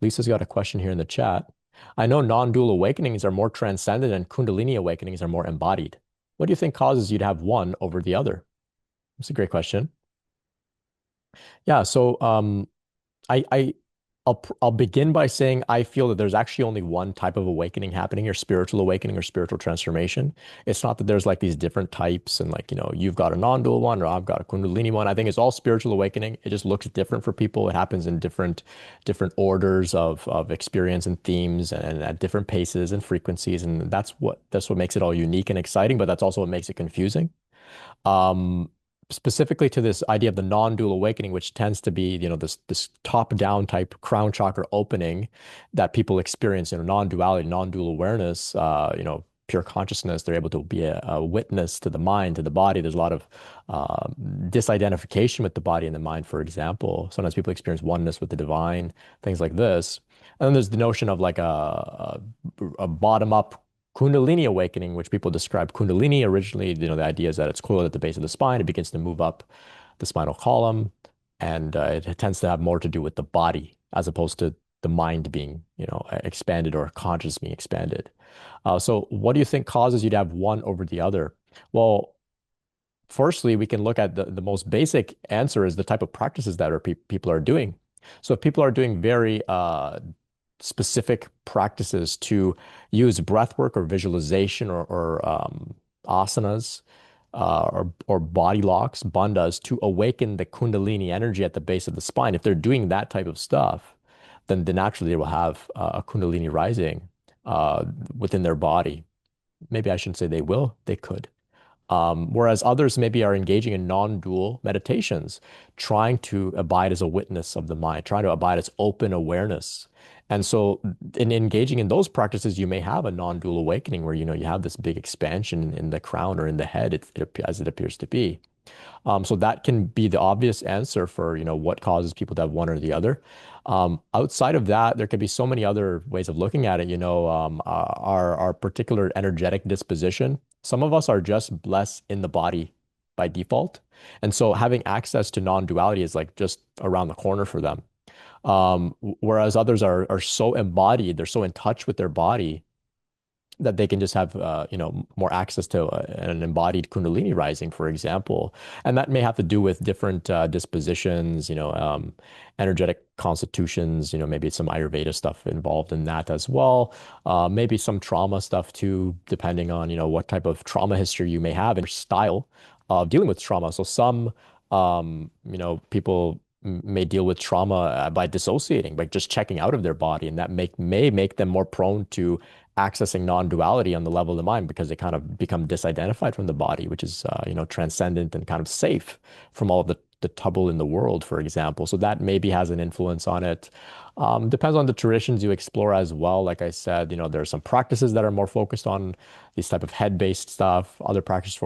Lisa's got a question here in the chat. I know non-dual awakenings are more transcendent and Kundalini awakenings are more embodied. What do you think causes you to have one over the other? That's a great question. Yeah, so I'll begin by saying I feel that there's actually only one type of awakening happening, or spiritual awakening or spiritual transformation. It's not that there's like these different types and like, you've got a non-dual one or I've got a Kundalini one. I think it's all spiritual awakening. It just looks different for people. It happens in different orders of experience and themes and at different paces and frequencies. And that's what makes it all unique and exciting, but that's also what makes it confusing. Um, Specifically to this idea of the non-dual awakening, which tends to be, this top-down type crown chakra opening that people experience, non-duality, non-dual awareness, pure consciousness. They're able to be a witness to the mind, to the body. There's a lot of disidentification with the body and the mind, for example. Sometimes people experience oneness with the divine, things like this. And then there's the notion of like a bottom-up Kundalini awakening, which people describe Kundalini originally, the idea is that it's coiled at the base of the spine. It begins to move up the spinal column, and it tends to have more to do with the body as opposed to the mind being, expanded or conscious being expanded. So what do you think causes you to have one over the other? Well, firstly, we can look at the most basic answer is the type of practices that people are doing. So if people are doing very specific practices to use breath work or visualization or asanas or body locks, bandhas, to awaken the Kundalini energy at the base of the spine. If they're doing that type of stuff, then naturally they will have a Kundalini rising uh, within their body. Maybe I shouldn't say they will, they could. Whereas others maybe are engaging in non-dual meditations, trying to abide as a witness of the mind, trying to abide as open awareness. And so in engaging in those practices, you may have a non-dual awakening where, you have this big expansion in the crown or in the head, as it appears to be. So that can be the obvious answer for, what causes people to have one or the other. Outside of that, there could be so many other ways of looking at it, our particular energetic disposition. Some of us are just less in the body by default. And so having access to non-duality is like just around the corner for them. Whereas others are so embodied, they're so in touch with their body that they can just have more access to an embodied Kundalini rising, for example, and that may have to do with different dispositions, energetic constitutions. Maybe some Ayurveda stuff involved in that as well. Maybe some trauma stuff too, depending on what type of trauma history you may have and your style of dealing with trauma. So some people may deal with trauma by dissociating, by just checking out of their body, and that may make them more prone to accessing non-duality on the level of the mind because they kind of become disidentified from the body, which is transcendent and kind of safe from all of the trouble in the world, for example. So that maybe has an influence on it. Depends on the traditions you explore as well. Like I said, there are some practices that are more focused on these type of head-based stuff. Other practices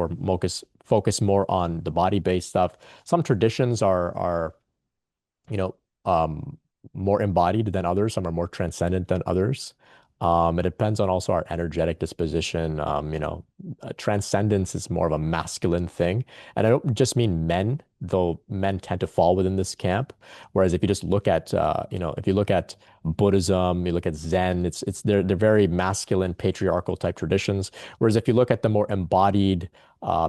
focus more on the body-based stuff. Some traditions are you know, more embodied than others. Some are more transcendent than others. It depends on also our energetic disposition. Transcendence is more of a masculine thing. And I don't just mean men, though men tend to fall within this camp. Whereas if you just look at, if you look at Buddhism, you look at Zen, they're very masculine, patriarchal type traditions. Whereas if you look at the more embodied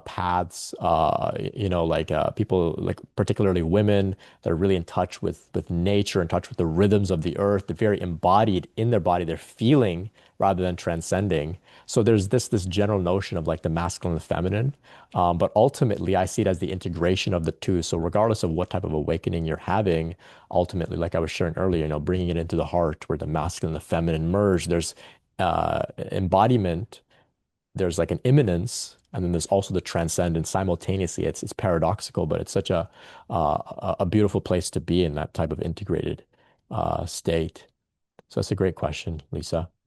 paths, like people, like particularly women, they're really in touch with nature, in touch with the rhythms of the earth. They're very embodied in their body. They're feeling rather than transcending. So there's this general notion of like the masculine and the feminine. But ultimately, I see it as the integration of the two. So regardless of what type of awakening you're having, ultimately, like I was sharing earlier, bringing it into the heart where the masculine and the feminine merge, there's embodiment, there's like an immanence, and then there's also the transcendence simultaneously. It's paradoxical, but it's such a beautiful place to be in that type of integrated state. So that's a great question, Lisa.